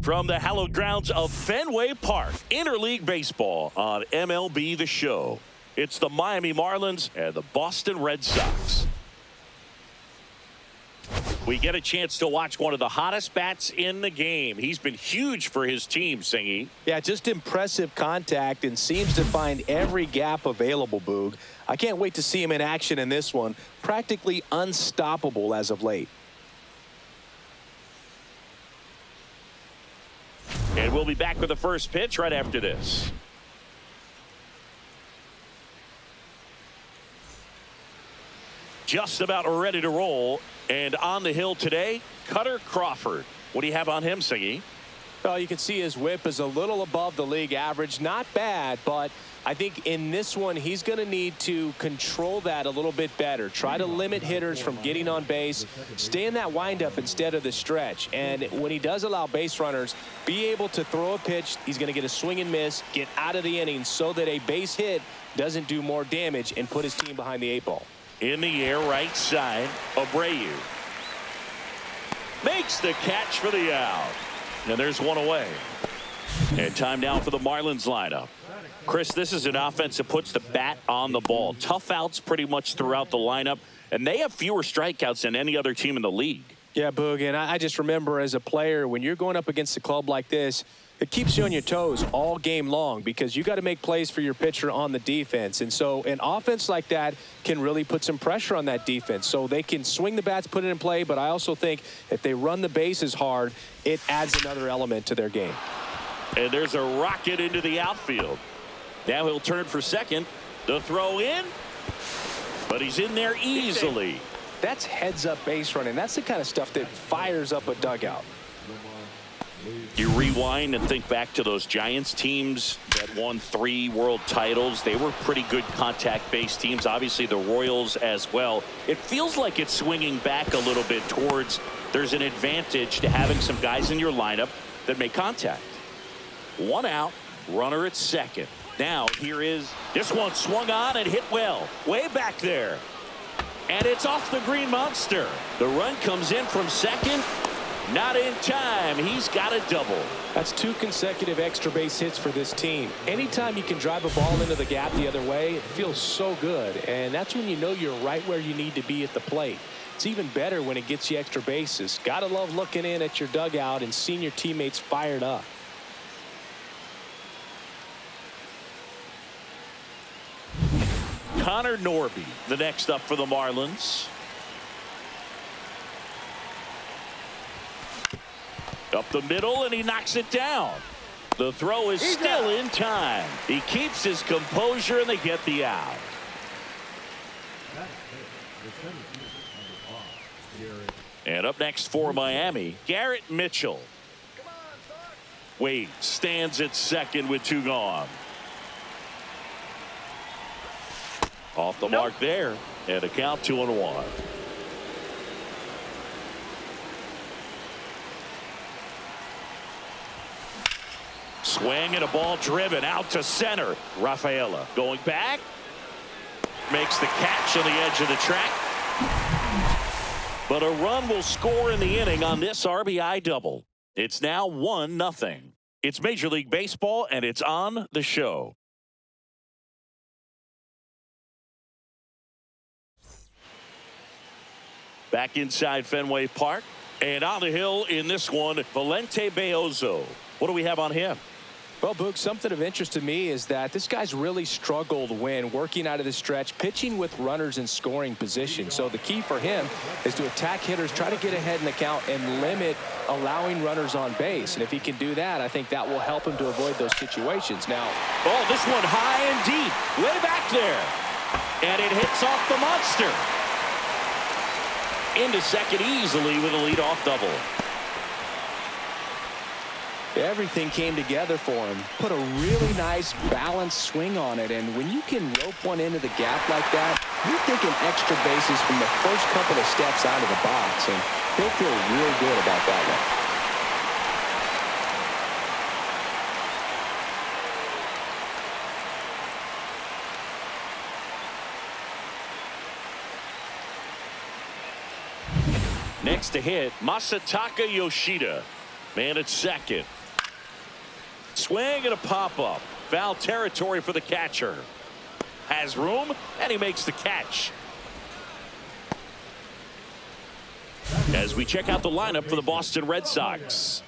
From the hallowed grounds of Fenway Park, interleague baseball on MLB The Show. It's the Miami Marlins and the Boston Red Sox. We get a chance to watch one of the hottest bats in the game. He's been huge for his team, Singy. Yeah, just impressive contact and seems to find every gap available, Boog. I can't wait to see him in action in this one. Practically unstoppable as of late. And we'll be back with the first pitch right after this. Just about ready to roll. And on the hill today, Cutter Crawford. What do you have on him, Singy? Well, you can see his whip is a little above the league average. Not bad, but I think in this one, he's going to need to control that a little bit better. Try to limit hitters from getting on base. Stay in that windup instead of the stretch. And when he does allow base runners, be able to throw a pitch. He's going to get a swing and miss, get out of the inning so that a base hit doesn't do more damage and put his team behind the 8 ball. In the air, right side, Abreu makes the catch for the out. And there's one away. And time now for the Marlins lineup. Chris, this is an offense that puts the bat on the ball. Tough outs pretty much throughout the lineup, and they have fewer strikeouts than any other team in the league. Yeah, Boog, and I just remember as a player, when you're going up against a club like this, it keeps you on your toes all game long because you got to make plays for your pitcher on the defense. And so an offense like that can really put some pressure on that defense. So they can swing the bats, put it in play, but I also think if they run the bases hard, it adds another element to their game. And there's a rocket into the outfield. Now he'll turn for second. The throw in, but he's in there easily. That's heads-up base running. That's the kind of stuff that fires up a dugout. You rewind and think back to those Giants teams that won 3 world titles. They were pretty good contact-based teams. Obviously, the Royals as well. It feels like it's swinging back a little bit towards there's an advantage to having some guys in your lineup that make contact. 1 out, runner at second. Now, here is this one swung on and hit well. Way back there. And it's off the green monster. The run comes in from second. Not in time. He's got a double. That's 2 consecutive extra base hits for this team. Anytime you can drive a ball into the gap the other way, it feels so good. And that's when you know you're right where you need to be at the plate. It's even better when it gets you extra bases. Gotta love looking in at your dugout and seeing your teammates fired up. Connor Norby, the next up for the Marlins. Up the middle, and he knocks it down. The throw is still in time. He keeps his composure, and they get the out. And up next for Miami, Garrett Mitchell. Wade stands at second with 2 gone. Off the mark there, and a count 2-1. Swing and a ball driven out to center. Rafaela going back. Makes the catch on the edge of the track. But a run will score in the inning on this RBI double. It's now 1-0. It's Major League Baseball, and it's on the show. Back inside Fenway Park. And on the hill in this one, Valente Beozo. What do we have on him? Well, Boog, something of interest to me is that this guy's really struggled when working out of the stretch, pitching with runners in scoring position. So the key for him is to attack hitters, try to get ahead in the count, and limit allowing runners on base. And if he can do that, I think that will help him to avoid those situations. Now, oh, this one high and deep, way back there. And it hits off the monster. Into second easily with a leadoff double. Everything came together for him. Put a really nice balanced swing on it. And when you can rope one into the gap like that, you're thinking extra bases from the first couple of steps out of the box. And he'll feel real good about that one. Next to hit, Masataka Yoshida. Man at second. Swing and a pop-up. Foul territory for the catcher. Has room, and he makes the catch. As we check out the lineup for the Boston Red Sox.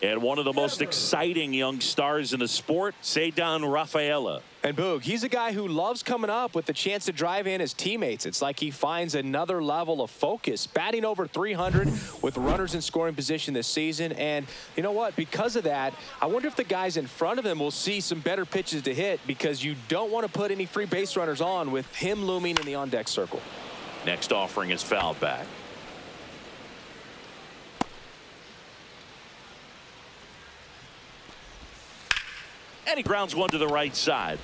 And one of the most exciting young stars in the sport, Ceddanne Rafaela. And Boog, he's a guy who loves coming up with the chance to drive in his teammates. It's like he finds another level of focus. Batting over 300 with runners in scoring position this season. And you know what? Because of that, I wonder if the guys in front of him will see some better pitches to hit, because you don't want to put any free base runners on with him looming in the on-deck circle. Next offering is fouled back. And he grounds one to the right side.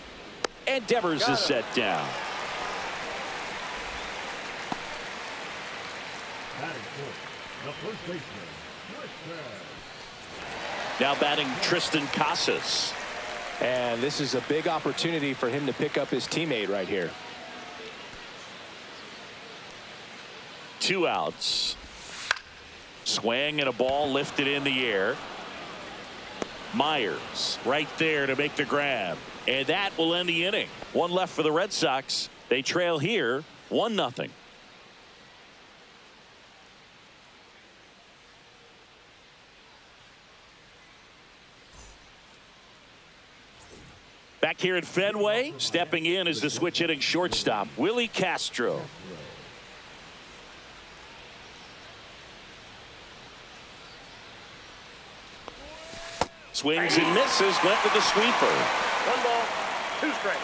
And Devers is set down. Now batting Tristan Casas. And this is a big opportunity for him to pick up his teammate right here. 2 outs. Swing and a ball lifted in the air. Myers right there to make the grab. And that will end the inning. One left for the Red Sox. They trail here 1-0. Back here at Fenway, stepping in is the switch hitting shortstop, Willie Castro. Swings and misses, went with the sweeper. 1 ball, 2 strikes.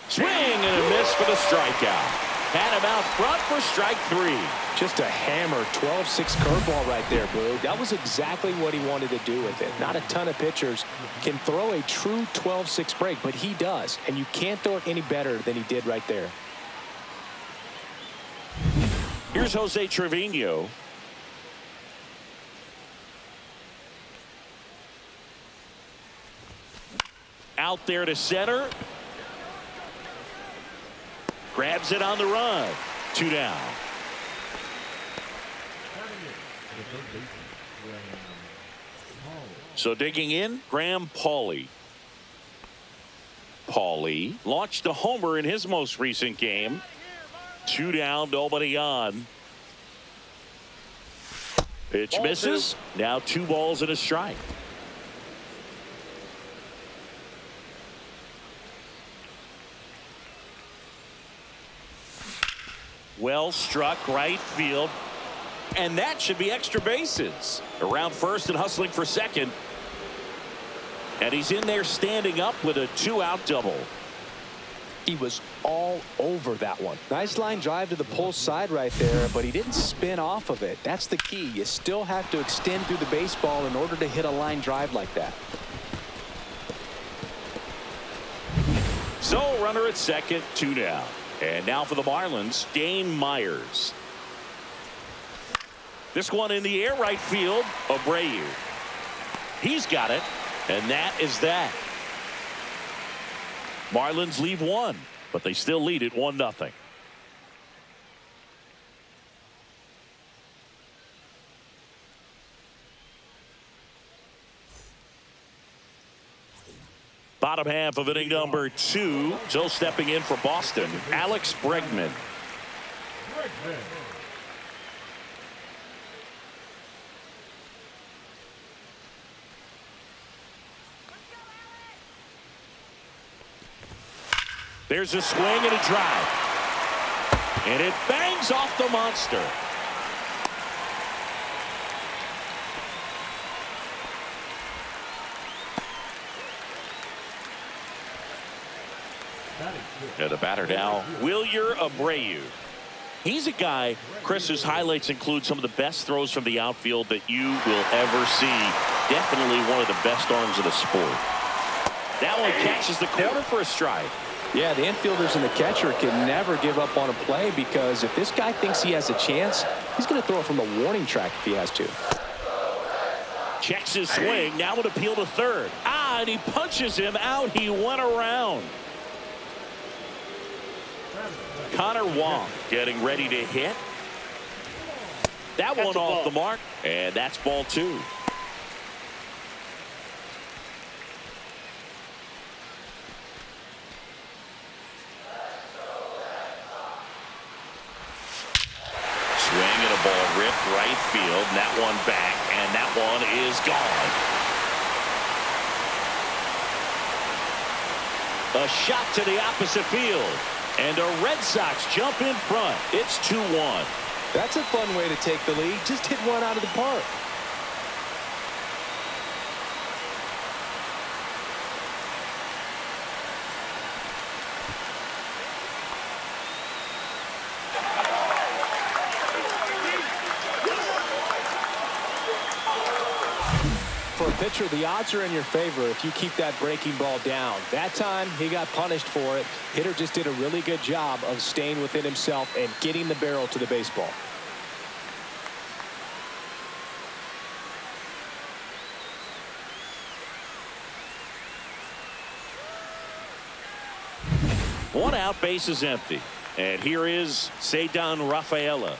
Swing and a miss for the strikeout. Had him out front for strike 3. Just a hammer 12-6 curveball right there, Boog. That was exactly what he wanted to do with it. Not a ton of pitchers can throw a true 12-6 break, but he does. And you can't throw it any better than he did right there. Here's Jose Trevino. Out there to center. Grabs it on the run. 2 down. So digging in, Graham Pauley. Pauley launched a homer in his most recent game. 2 down, nobody on. Pitch Ball misses. 2. Now 2 balls and a strike. Well struck right field. And that should be extra bases. Around first and hustling for second. And he's in there standing up with a 2-out double. He was all over that one. Nice line drive to the pull side right there, but he didn't spin off of it. That's the key. You still have to extend through the baseball in order to hit a line drive like that. So runner at second, 2 down. And now for the Marlins, Dane Myers. This one in the air right field, Abreu. He's got it, and that is that. Marlins leave 1, but they still lead it 1-0. Bottom half of inning number 2. Still stepping in for Boston, Alex Bregman. There's a swing and a drive. And it bangs off the monster. And the batter now, Wilyer Abreu. He's a guy, Chris, whose highlights include some of the best throws from the outfield that you will ever see. Definitely one of the best arms of the sport. That one catches the corner for a strike. Yeah, the infielders and the catcher can never give up on a play, because if this guy thinks he has a chance, he's going to throw it from the warning track if he has to. Checks his swing. Now an appeal to third. And he punches him out. He went around. Connor Wong getting ready to hit. That one off the mark. And that's ball 2. Swing and a ball ripped right field. And that one back. And that one is gone. A shot to the opposite field. And the Red Sox jump in front. It's 2-1. That's a fun way to take the lead. Just hit one out of the park. For a pitcher, the odds are in your favor if you keep that breaking ball down. That time, he got punished for it. Hitter just did a really good job of staying within himself and getting the barrel to the baseball. One out, base is empty. And here is Ceddanne Rafaela.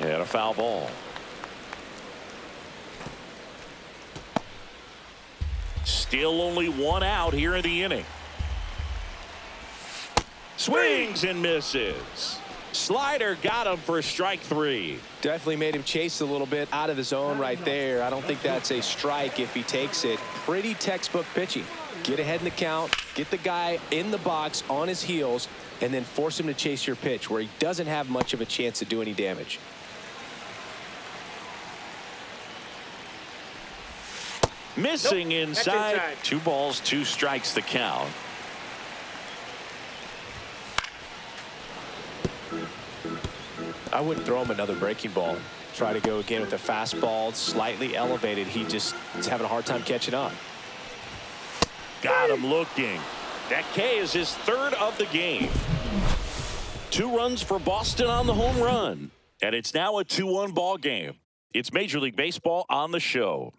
And a foul ball. Still only one out here in the inning. Swings and misses. Slider got him for strike 3. Definitely made him chase a little bit out of his zone right there. I don't think that's a strike if he takes it. Pretty textbook pitching. Get ahead in the count, get the guy in the box on his heels, and then force him to chase your pitch where he doesn't have much of a chance to do any damage. Missing inside. 2 balls, 2 strikes the count. I wouldn't throw him another breaking ball. Try to go again with a fastball, slightly elevated. He just is having a hard time catching up. Got him looking. That K is his 3rd of the game. 2 runs for Boston on the home run. And it's now a 2-1 ball game. It's Major League Baseball on the show.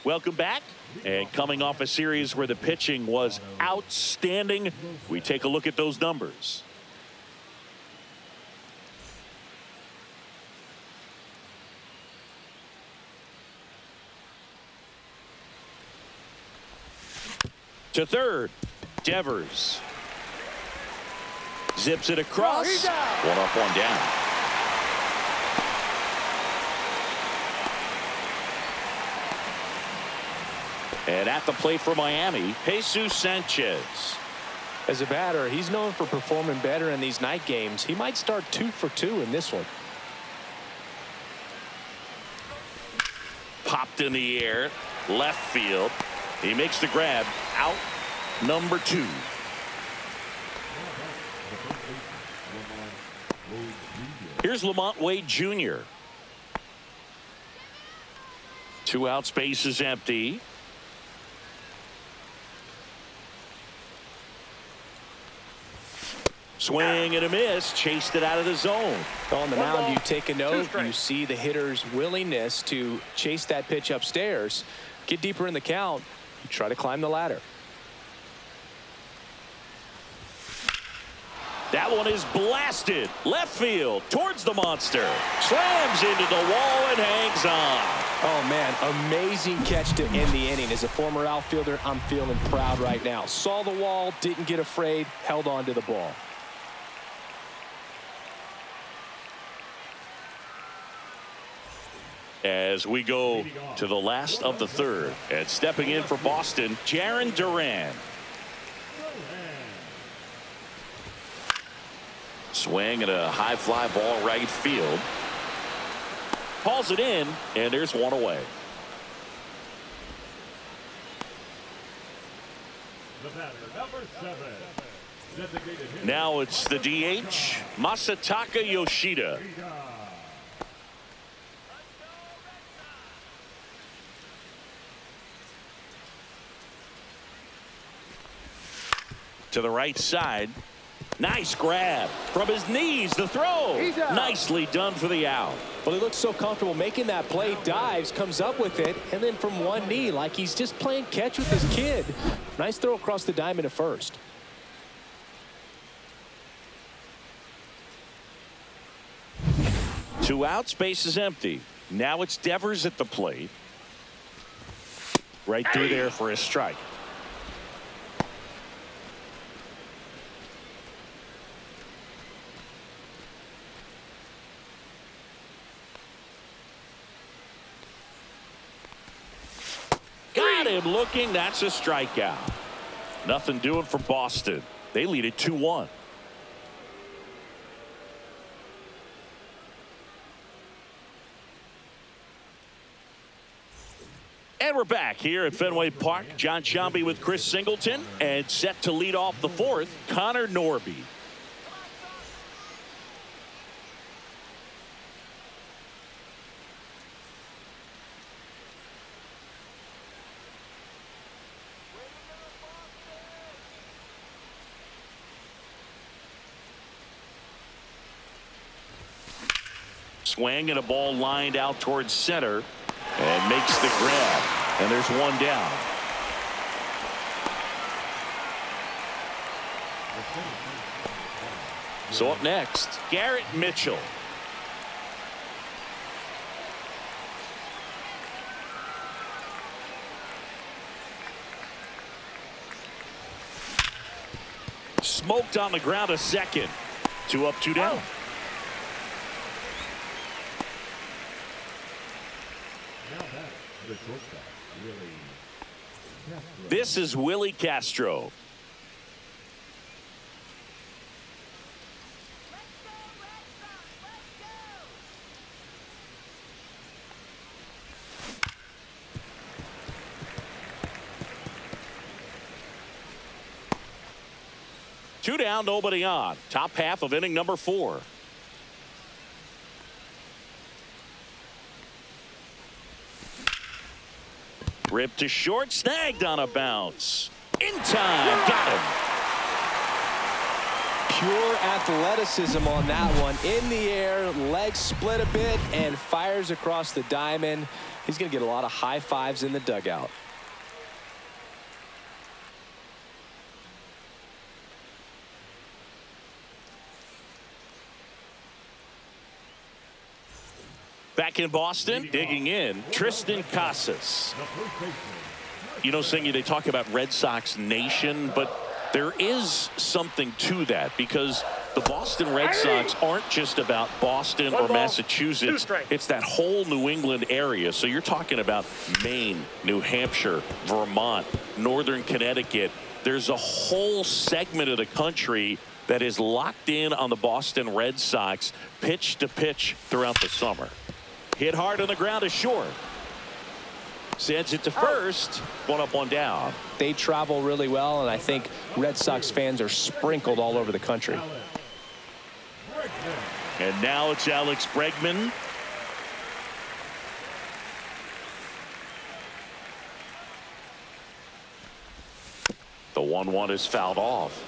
Welcome back. And coming off a series where the pitching was outstanding, we take a look at those numbers. To third, Devers. Zips it across. One up, one down. And at the plate for Miami, Jesus Sanchez. As a batter, he's known for performing better in these night games. He might start 2 for 2 in this one. Popped in the air, left field. He makes the grab. Out number 2. Here's Lamont Wade Jr. 2 outs, base is empty. Swing and a miss. Chased it out of the zone. On the mound, you take a note. You see the hitter's willingness to chase that pitch upstairs. Get deeper in the count. Try to climb the ladder. That one is blasted. Left field towards the monster. Slams into the wall and hangs on. Oh, man, amazing catch to end the inning. As a former outfielder, I'm feeling proud right now. Saw the wall, didn't get afraid, held on to the ball. As we go to the last of the 3rd, and stepping in for Boston, Jarren Duran. Swing and a high fly ball right field. Hauls it in, and there's one away. Now it's the DH, Masataka Yoshida. To the right side. Nice grab from his knees. The throw. Nicely done for the out. Well, he looks so comfortable making that play. Dives, comes up with it, and then from one knee, like he's just playing catch with his kid. Nice throw across the diamond to first. Two outs, base is empty. Now it's Devers at the plate. Right through there for a strike. Got him looking. That's a strikeout. Nothing doing for Boston. They lead it 2-1. And we're back here at Fenway Park. John Sciambi with Chris Singleton, and set to lead off the fourth, Connor Norby. Swing and a ball lined out towards center. And makes the grab. And there's one down. So up next, Garrett Mitchell. Smoked on the ground a second. 2 up, 2 down. This is Willie Castro. Two down, nobody on. Top half of inning number 4. Ripped to short, snagged on a bounce. In time, got him. Pure athleticism on that one. In the air, legs split a bit, and fires across the diamond. He's going to get a lot of high fives in the dugout. Back in Boston, digging in, Tristan Casas. You know, Singy, they talk about Red Sox Nation, but there is something to that because the Boston Red Sox aren't just about Boston or Massachusetts. It's that whole New England area. So you're talking about Maine, New Hampshire, Vermont, Northern Connecticut. There's a whole segment of the country that is locked in on the Boston Red Sox pitch to pitch throughout the summer. Hit hard on the ground is short. Sends it to first. 1 up, 1 down. They travel really well, and I think Red Sox fans are sprinkled all over the country. And now it's Alex Bregman. The 1-1 is fouled off.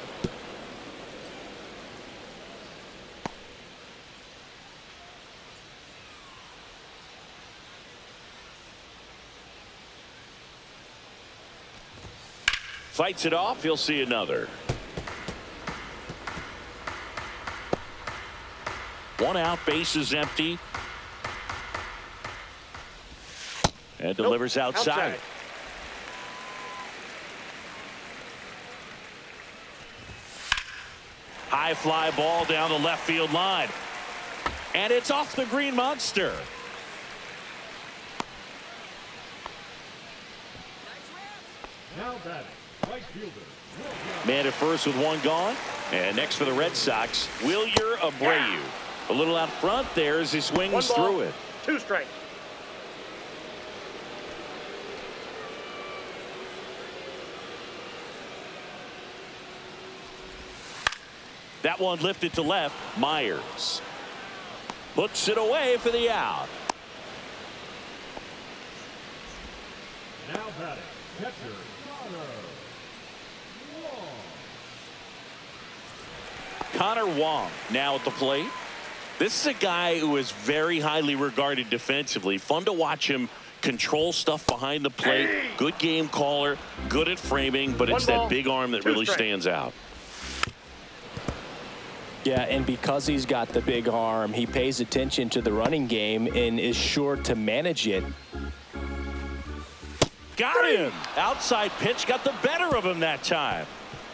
Fights it off. He'll see another. 1 out, base is empty. And delivers outside. High fly ball down the left field line. And it's off the green monster. Now batting. Man at first with 1 gone. And next for the Red Sox, Wilyer Abreu. A little out front there as he swings through it. 2 strikes. That one lifted to left. Myers puts it away for the out. Now batting, catcher. Connor Wong now at the plate. This is a guy who is very highly regarded defensively. Fun to watch him control stuff behind the plate. Good game caller, good at framing, but it's that big arm that really stands out. Yeah, and because he's got the big arm, he pays attention to the running game and is sure to manage it. Got him. Outside pitch got the better of him that time.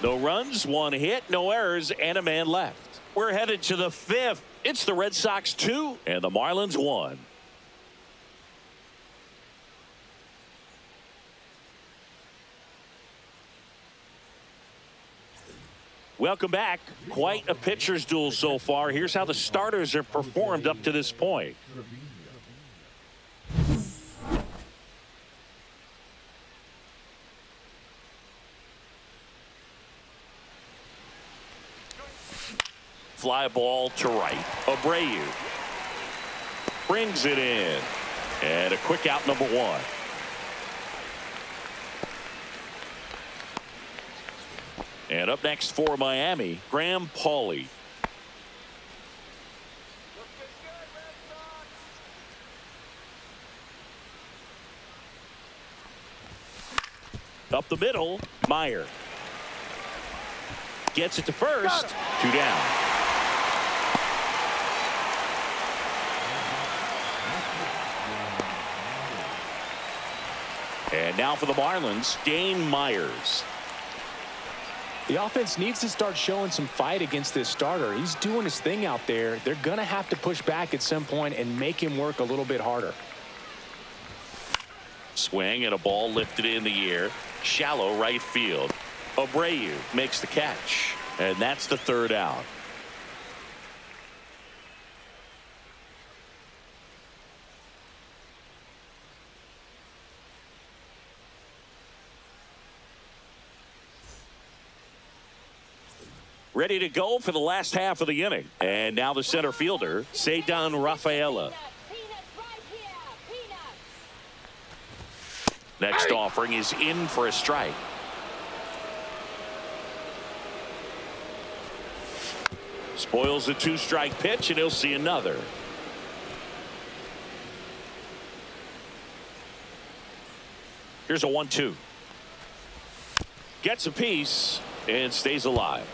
No runs, one hit, no errors, and a man left. We're headed to the fifth. It's the Red Sox 2 and the Marlins 1. Welcome back. Quite a pitcher's duel so far. Here's how the starters have performed up to this point. Fly ball to right. Abreu brings it in. And a quick out, number 1. And up next for Miami, Graham Pauley. Up the middle, Meyer. Gets it to first. 2 down. And now for the Marlins, Dane Myers. The offense needs to start showing some fight against this starter. He's doing his thing out there. They're going to have to push back at some point and make him work a little bit harder. Swing and a ball lifted in the air. Shallow right field. Abreu makes the catch. And that's the 3rd out. Ready to go for the last half of the inning. And now the center fielder, Ceddanne Rafaela. Next offering is in for a strike. Spoils the 2-strike pitch, and he'll see another. Here's a 1-2. Gets a piece and stays alive.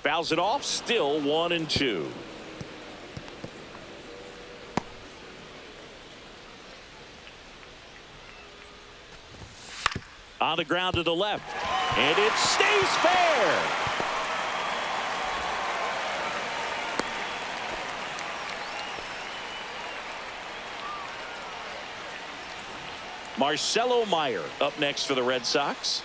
Fouls it off, still 1-2. On the ground to the left, and it stays fair. Marcelo Meyer up next for the Red Sox.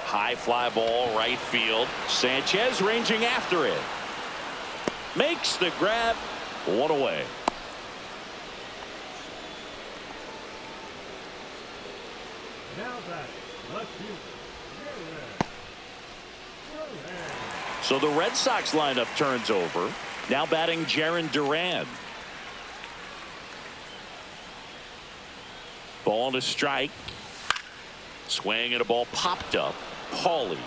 High fly ball right field. Sanchez ranging after it. Makes the grab. 1 away. Now back, left field. So the Red Sox lineup turns over. Now batting Jarren Duran. Ball to strike. Swing and a ball popped up. Pauley.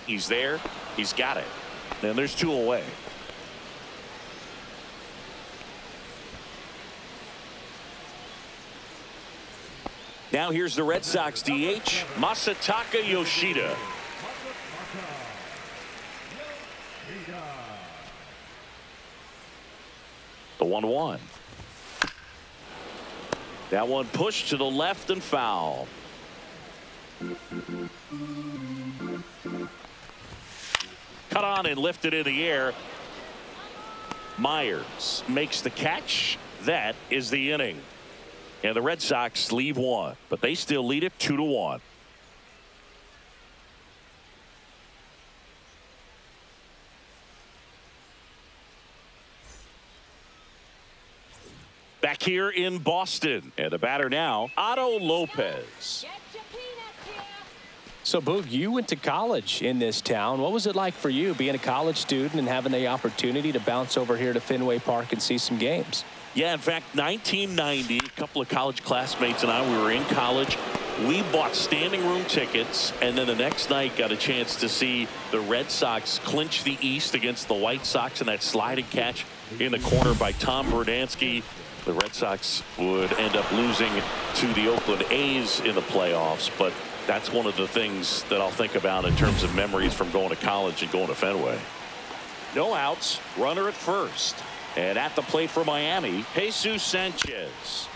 He's there. He's got it. And there's 2 away. Now here's the Red Sox DH, Masataka Yoshida. The 1-1. That one pushed to the left and foul. Cut on and lifted in the air. Myers makes the catch. That is the inning. And the Red Sox leave 1, but they still lead it 2-1. Back here in Boston, and the batter now, Otto Lopez. So, Boog, you went to college in this town. What was it like for you being a college student and having the opportunity to bounce over here to Fenway Park and see some games? Yeah, in fact, 1990, a couple of college classmates and I, we were in college. We bought standing room tickets, and then the next night got a chance to see the Red Sox clinch the East against the White Sox in that sliding catch in the corner by Tom Berdansky. The Red Sox would end up losing to the Oakland A's in the playoffs, but that's one of the things that I'll think about in terms of memories from going to college and going to Fenway. No outs, runner at first. And at the plate for Miami, Jesus Sanchez.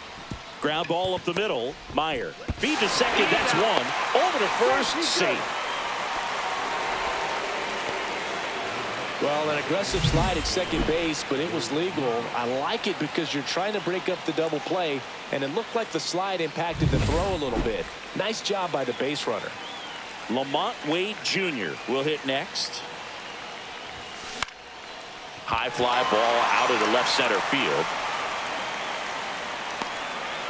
Ground ball up the middle. Meyer. Feed to second, that's one. Over to first, safe. Well, an aggressive slide at second base, but it was legal. I like it because you're trying to break up the double play, and it looked like the slide impacted the throw a little bit. Nice job by the base runner. Lamont Wade Jr. will hit next. High fly ball out of the left center field.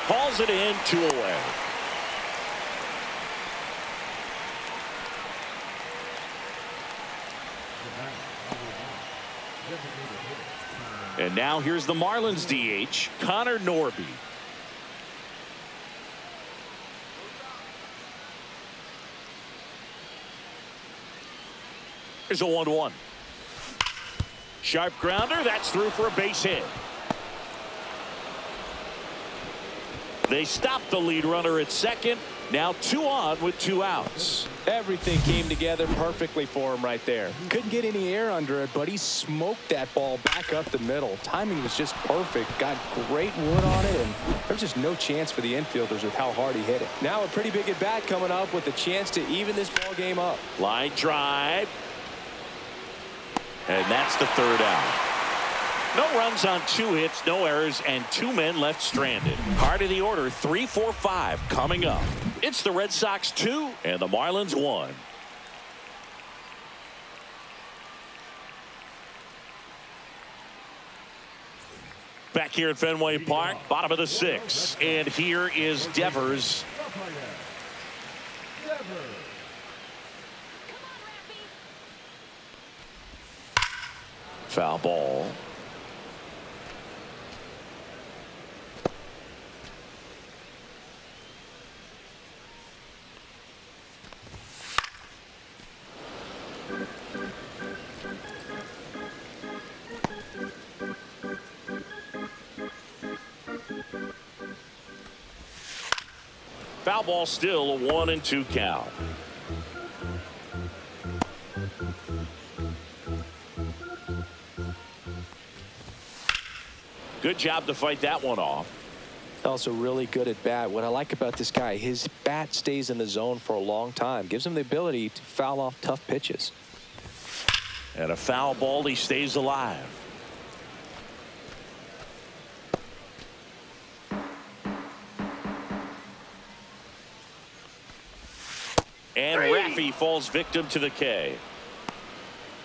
Hauls it in, 2 away. And now here's the Marlins DH, Connor Norby. Here's a 1-1. Sharp grounder, that's through for a base hit. They stopped the lead runner at second. Now 2 on with 2 outs. Everything came together perfectly for him right there. Couldn't get any air under it, but he smoked that ball back up the middle. Timing was just perfect. Got great wood on it, and there's just no chance for the infielders with how hard he hit it. Now a pretty big at bat coming up with a chance to even this ball game up. Line drive. And that's the 3rd out. No runs on 2 hits, no errors, and 2 men left stranded. Heart of the order, 3, 4, 5 coming up. It's the Red Sox 2 and the Marlins 1. Back here at Fenway Park, bottom of the 6th, and here is Devers. Foul ball. Foul ball, still a 1-2 count. Good job to fight that one off. Also really good at bat. What I like about this guy, his bat stays in the zone for a long time. Gives him the ability to foul off tough pitches. And a foul ball, he stays alive. And Raffy falls victim to the K.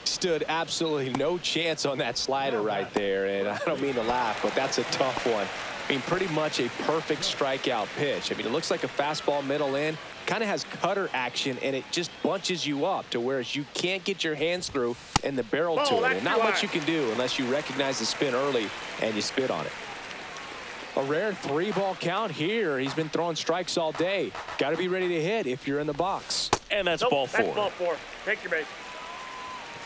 Stood absolutely no chance on that slider right there, and I don't mean to laugh, but that's a tough one. I mean, pretty much a perfect strikeout pitch. I mean, it looks like a fastball middle in, kind of has cutter action, and it just bunches you up to whereas you can't get your hands through and the barrel to it, and not much you can do unless you recognize the spin early and you spit on it. A rare 3-ball count here. He's been throwing strikes all day. Got to be ready to hit if you're in the box. And that's ball 4. That's ball 4. Take your base.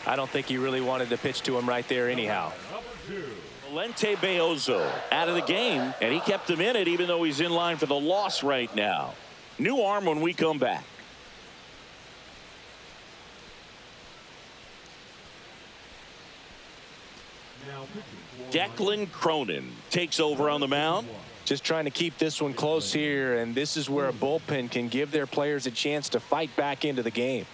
I don't think he really wanted to pitch to him right there anyhow. Valente Beozo out of the game, and he kept him in it even though he's in line for the loss right now. New arm when we come back. Declan Cronin takes over on the mound. Just trying to keep this one close here, and this is where a bullpen can give their players a chance to fight back into the game.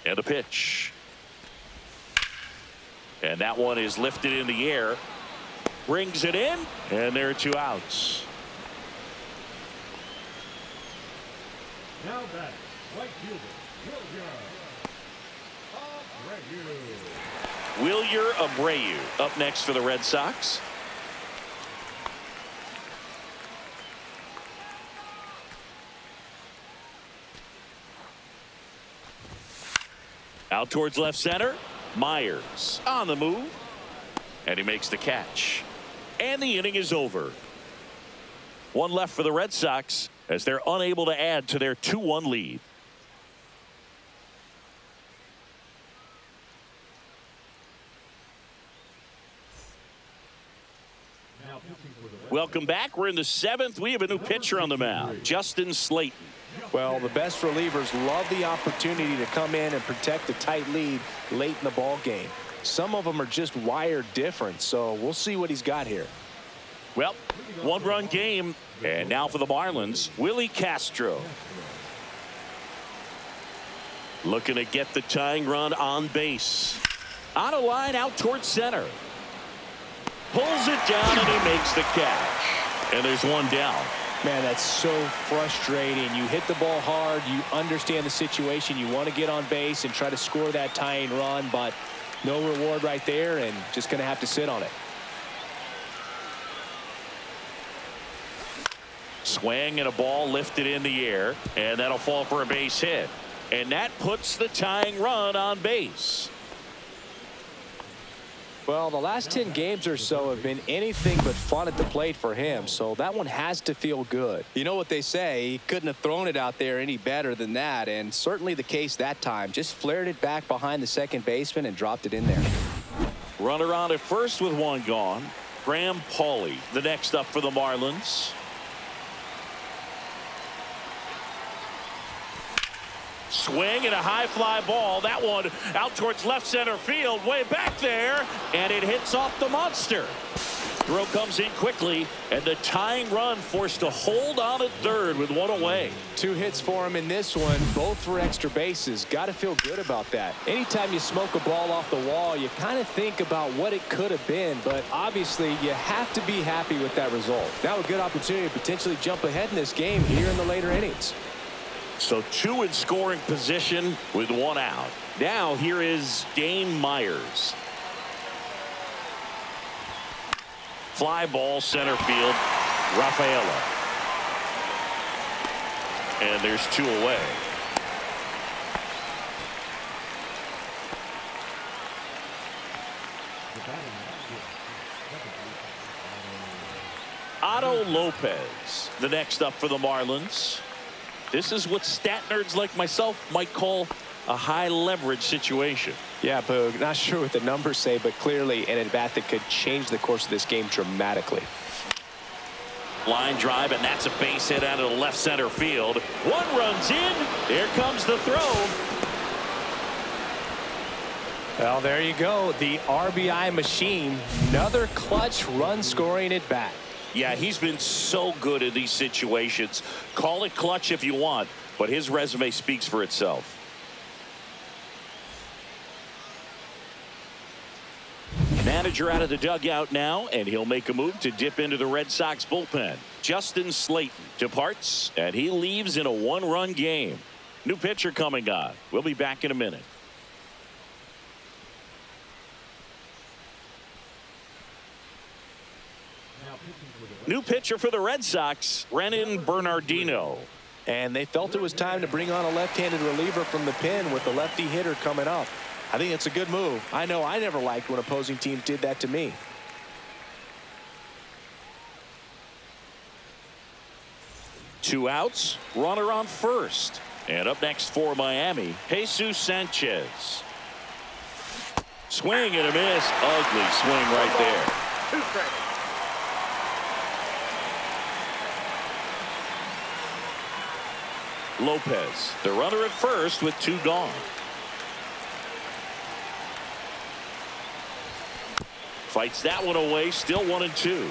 And a pitch. And that one is lifted in the air. Brings it in, and there are 2 outs. Now back, right fielder, Wilyer Abreu. Wilyer Abreu up next for the Red Sox. Out towards left center. Myers on the move. And he makes the catch. And the inning is over. One left for the Red Sox as they're unable to add to their 2-1 lead. Welcome back. We're in the 7th. We have a new pitcher on the mound, Justin Slayton. Well, the best relievers love the opportunity to come in and protect a tight lead late in the ball game. Some of them are just wired different, so we'll see what he's got here. Well, one-run game, and now for the Marlins, Willie Castro. Looking to get the tying run on base. On a line out towards center. Pulls it down, and he makes the catch. And there's one down. Man, that's so frustrating. You hit the ball hard. You understand the situation. You want to get on base and try to score that tying run, but no reward right there, and just going to have to sit on it. Swing and a ball lifted in the air, and that'll fall for a base hit. And that puts the tying run on base. Well, the last 10 games or so have been anything but fun at the plate for him, so that one has to feel good. You know what they say, he couldn't have thrown it out there any better than that, and certainly the case that time. Just flared it back behind the second baseman and dropped it in there. Runner on at first with one gone. Graham Pauley, the next up for the Marlins. Swing and a high fly ball. That one out towards left center field, way back there, and it hits off the monster. Throw comes in quickly, and the tying run forced to hold on at third with one away. 2 hits for him in this one, both for extra bases. Got to feel good about that. Anytime you smoke a ball off the wall, you kind of think about what it could have been, but obviously you have to be happy with that result. Now a good opportunity to potentially jump ahead in this game here in the later innings. So 2 in scoring position with 1 out. Now here is Dane Myers. Fly ball center field. Rafaela. And there's 2 away. Otto Lopez, the next up for the Marlins. This is what stat nerds like myself might call a high leverage situation. Yeah, Boog, not sure what the numbers say, but clearly an at-bat that could change the course of this game dramatically. Line drive, and that's a base hit out of the left center field. One runs in. Here comes the throw. Well, there you go. The RBI machine. Another clutch run scoring at bat. Yeah, he's been so good in these situations. Call it clutch if you want, but his resume speaks for itself. Manager out of the dugout now, and he'll make a move to dip into the Red Sox bullpen. Justin Slayton departs, and he leaves in a 1-run game. New pitcher coming on. We'll be back in a minute. New pitcher for the Red Sox, Renan Bernardino. And they felt it was time to bring on a left-handed reliever from the pen with the lefty hitter coming up. I think it's a good move. I know I never liked when opposing teams did that to me. Two outs, runner on first. And up next for Miami, Jesus Sanchez. Swing and a miss. Ugly swing right there. 2 strikes. Lopez, the runner at first with 2 gone. Fights that one away, still 1-2.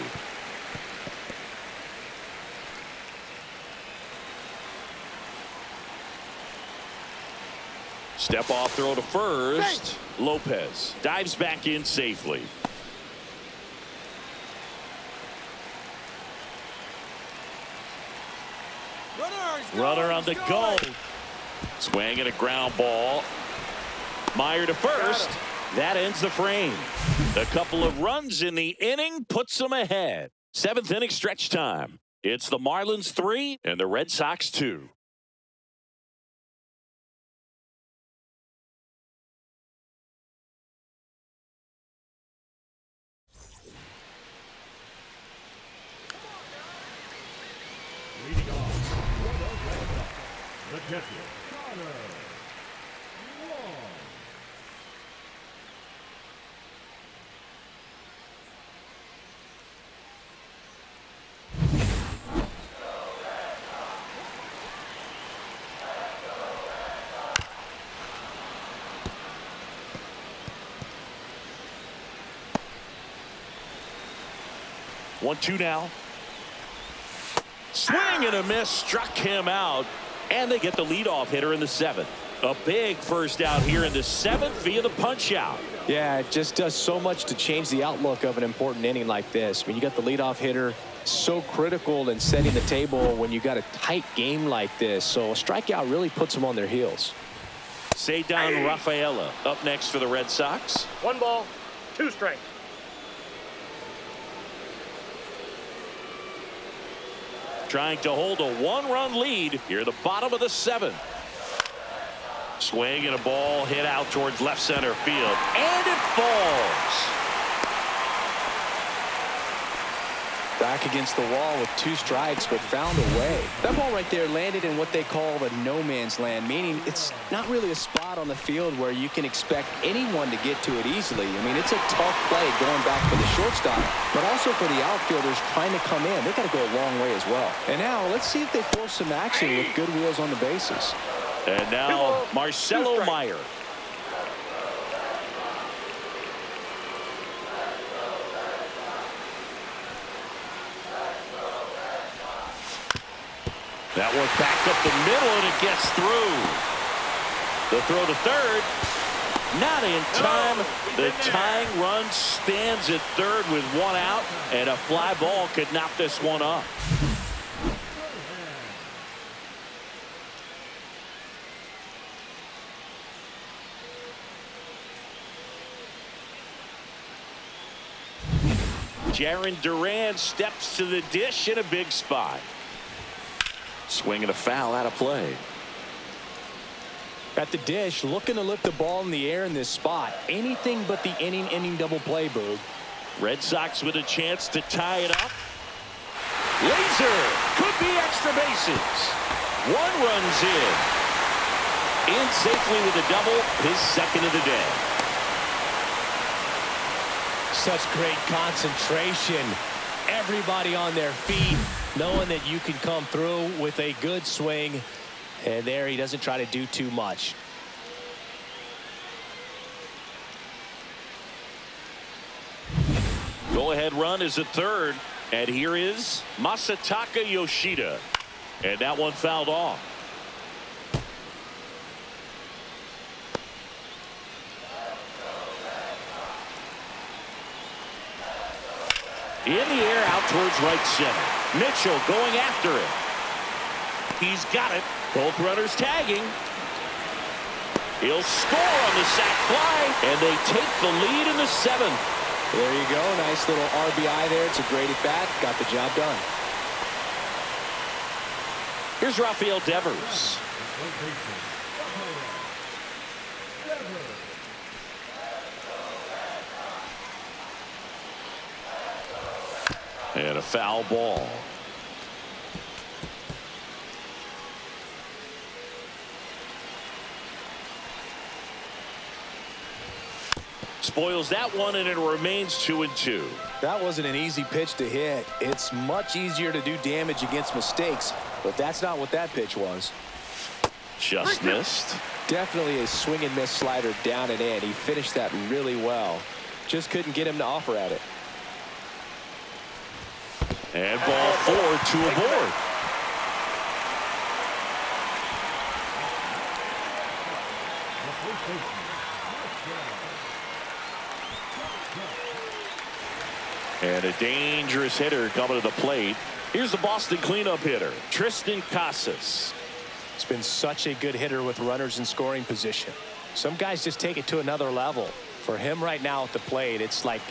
Step off throw to first. Lopez dives back in safely. Runner on the go. Swing and a ground ball. Meyer to first. That ends the frame. A couple of runs in the inning puts them ahead. 7th inning stretch time. It's the Marlins 3 and the Red Sox 2. catcher, Connor. 1. One, two now. Swing and a miss, struck him out, and they get the leadoff hitter in the 7th. A big first out here in the 7th via the punch out. Yeah, it just does so much to change the outlook of an important inning like this. I mean, you got the leadoff hitter, so critical in setting the table when you got a tight game like this. So a strikeout really puts them on their heels. Cedar Rafaela up next for the Red Sox. 1 ball, 2 strikes. Trying to hold a 1-run lead here at the bottom of the 7th. Swing and a ball hit out towards left center field, and it falls. Back against the wall with 2 strikes, but found a way. That ball right there landed in what they call the no man's land, meaning it's not really a spot on the field where you can expect anyone to get to it easily. I mean, it's a tough play going back for the shortstop, but also for the outfielders trying to come in. They got to go a long way as well. And now let's see if they force some action with good wheels on the bases. And now Marcelo Meyer. That one back up the middle, and it gets through. The throw to third. Not in time. The tying run stands at third with 1 out, and a fly ball could knock this one up. Jarren Duran steps to the dish in a big spot. Swing and a foul out of play. At the dish, looking to lift the ball in the air in this spot. Anything but the inning double play, Boog. Red Sox with a chance to tie it up. Laser could be extra bases. 1 runs in safely with a double, his 2nd of the day. Such great concentration. Everybody on their feet, knowing that you can come through with a good swing. And there he doesn't try to do too much. Go-ahead run is at third. And here is Masataka Yoshida. And that one fouled off. In the air out towards right center. Mitchell going after it. He's got it. Both runners tagging. He'll score on the sac fly, and they take the lead in the 7th. There you go. Nice little RBI there. It's a great at bat. Got the job done. Here's Rafael Devers. And a foul ball. Spoils that one, and it remains 2-2. That wasn't an easy pitch to hit. It's much easier to do damage against mistakes, but that's not what that pitch was. Just missed. Definitely a swing and miss slider down and in. He finished that really well. Just couldn't get him to offer at it. And ball 4 to a board. And a dangerous hitter coming to the plate. Here's the Boston cleanup hitter, Tristan Casas. He's been such a good hitter with runners in scoring position. Some guys just take it to another level. For him right now at the plate, it's like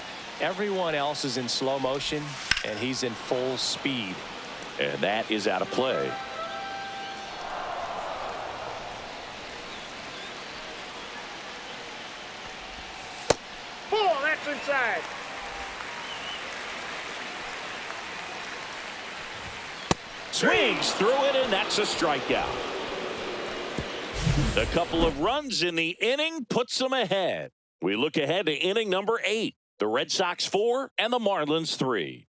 everyone else is in slow motion, and he's in full speed. And that is out of play. Ball, that's inside. Swings through it, and that's a strikeout. A couple of runs in the inning puts them ahead. We look ahead to inning number 8. The Red Sox 4 and the Marlins 3.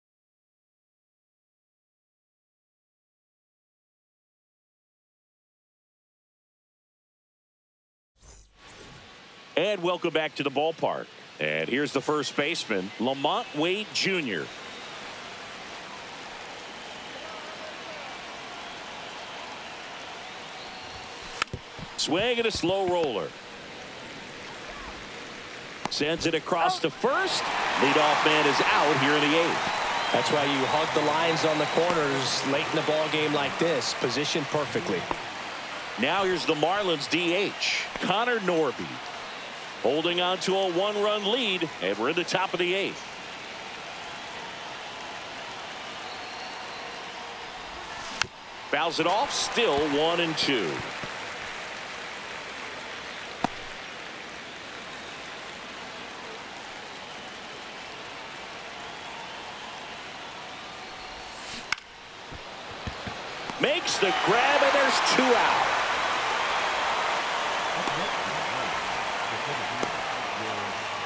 And welcome back to the ballpark. And here's the first baseman, Lamont Wade Jr. Swing and a slow roller. Sends it across to first. Leadoff man is out here in the 8th. That's why you hug the lines on the corners late in the ball game like this. Positioned perfectly. Now here's the Marlins DH, Connor Norby. Holding on to a 1-run lead, and we're in the top of the 8th. Fouls it off, still 1-2. Makes the grab, and there's 2 out.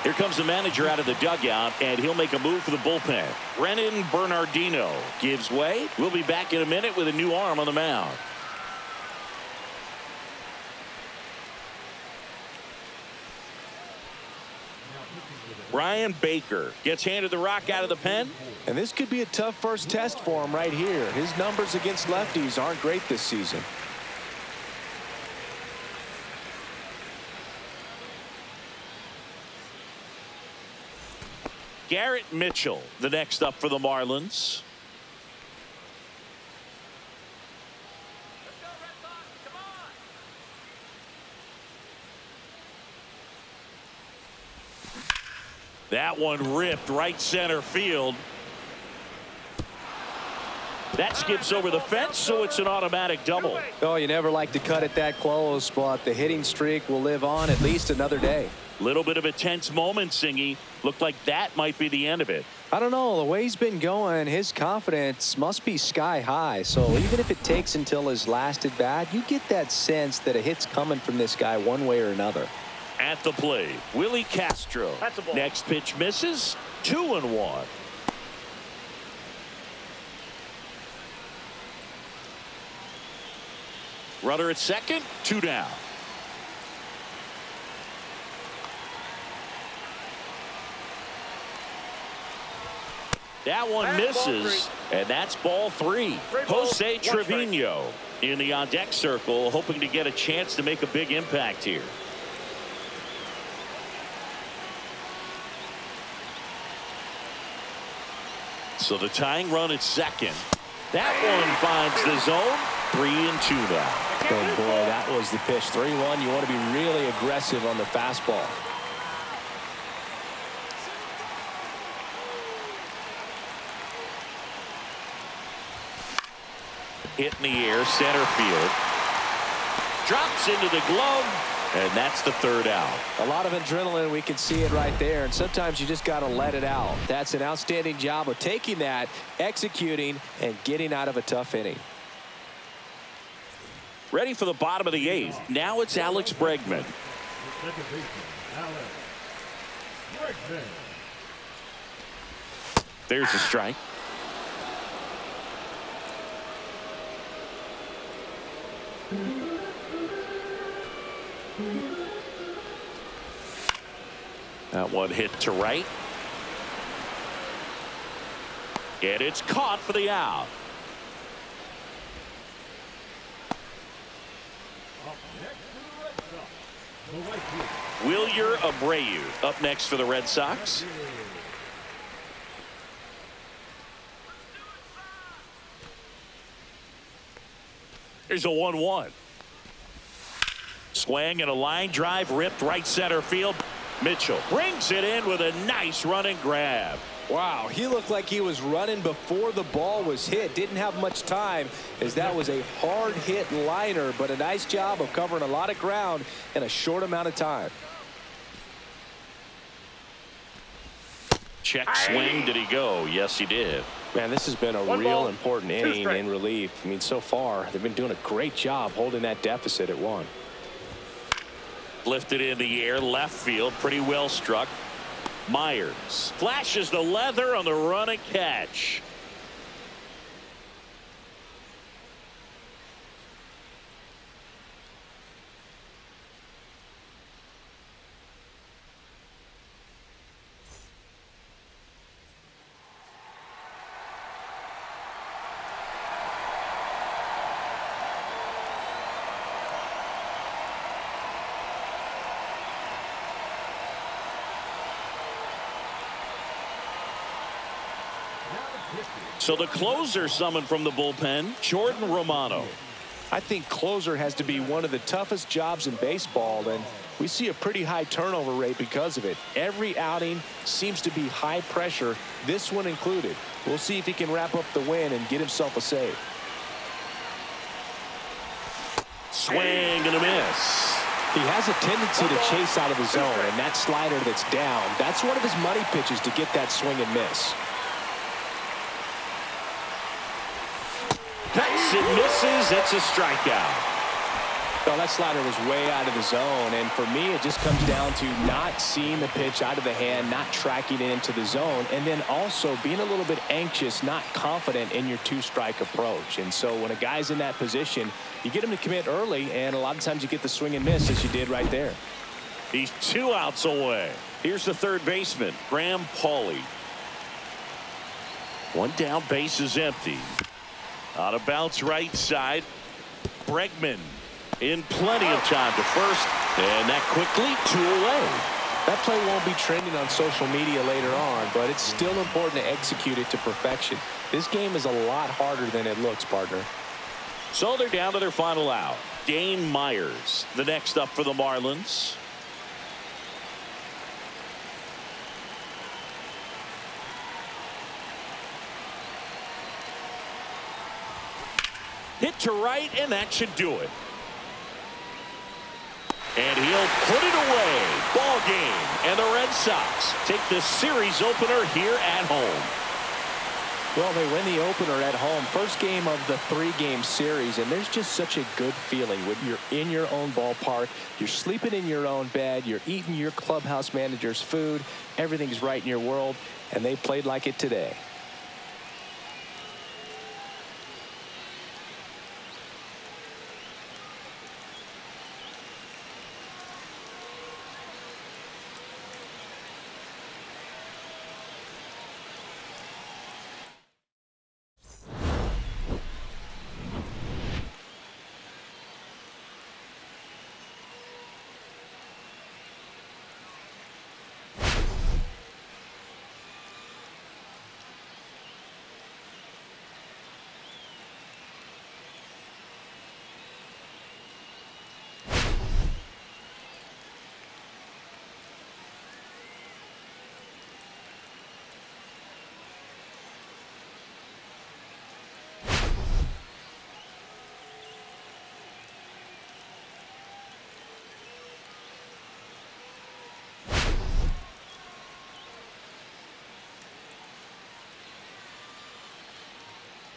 Here comes the manager out of the dugout, and he'll make a move for the bullpen. Brennan Bernardino gives way. We'll be back in a minute with a new arm on the mound. Brian Baker gets handed the rock out of the pen. And this could be a tough first test for him right here. His numbers against lefties aren't great this season. Garrett Mitchell, the next up for the Marlins. That one ripped right center field. That skips over the fence, so it's an automatic double. Oh, you never like to cut it that close, but the hitting streak will live on at least another day. Little bit of a tense moment, Singy. Looked like that might be the end of it. I don't know. The way he's been going, his confidence must be sky high. So even if it takes until his last at bat, you get that sense that a hit's coming from this guy one way or another. At the plate, Willie Castro. That's a ball. Next pitch misses. 2-1. Runner at second. 2 down. That one misses, and that's ball 3. Jose Trevino in the on-deck circle, hoping to get a chance to make a big impact here. So the tying run at second. That one finds the zone. 3-2 now. Oh boy, that was the pitch. 3-1. You want to be really aggressive on the fastball. Hit in the air, center field. Drops into the glove, and that's the 3rd out. A lot of adrenaline, we can see it right there, and sometimes you just got to let it out. That's an outstanding job of taking that, executing, and getting out of a tough inning. Ready for the bottom of the 8th. Now it's Alex Bregman. Second baseman, Alex Bregman. There's a strike. That one hit to right. And it's caught for the out. Up next for the Red Sox, the right fielder, Wilyer Abreu up next for the Red Sox. Here's a 1-1. Swing and a line drive ripped right center field. Mitchell brings it in with a nice running grab. Wow, he looked like he was running before the ball was hit. Didn't have much time, as that was a hard hit liner, but a nice job of covering a lot of ground in a short amount of time. Check swing. Did he go? Yes, he did. Man, this has been a One real ball, important 2 inning strikes. in relief. I mean, so far they've been doing a great job holding that deficit at 1. Lifted in the air, left field, pretty well struck. Myers flashes the leather on the run and catch. So the closer summoned from the bullpen, Jordan Romano. I think closer has to be one of the toughest jobs in baseball, and we see a pretty high turnover rate because of it. Every outing seems to be high pressure, this one included. We'll see if he can wrap up the win and get himself a save. Swing and a miss. He has a tendency to chase out of the zone, and that slider that's down, that's one of his money pitches to get that swing and miss. Cuts and misses. It's a strikeout. Well, that slider was way out of the zone, and for me, it just comes down to not seeing the pitch out of the hand, not tracking it into the zone, and then also being a little bit anxious, not confident in your two-strike approach. And so when a guy's in that position, you get him to commit early, and a lot of times you get the swing and miss, as you did right there. He's 2 outs away. Here's the third baseman, Graham Pauley. One down, base is empty. Out of bounds right side. Bregman in plenty of time to first, and that quickly 2 away. That play won't be trending on social media later on, but it's still important to execute it to perfection. This game is a lot harder than it looks, partner. So they're down to their final out. Dane Myers, the next up for the Marlins. Hit to right, and that should do it. And he'll put it away. Ball game. And the Red Sox take the series opener here at home. Well, they win the opener at home. First game of the 3-game series, and there's just such a good feeling when you're in your own ballpark, you're sleeping in your own bed, you're eating your clubhouse manager's food, everything's right in your world, and they played like it today.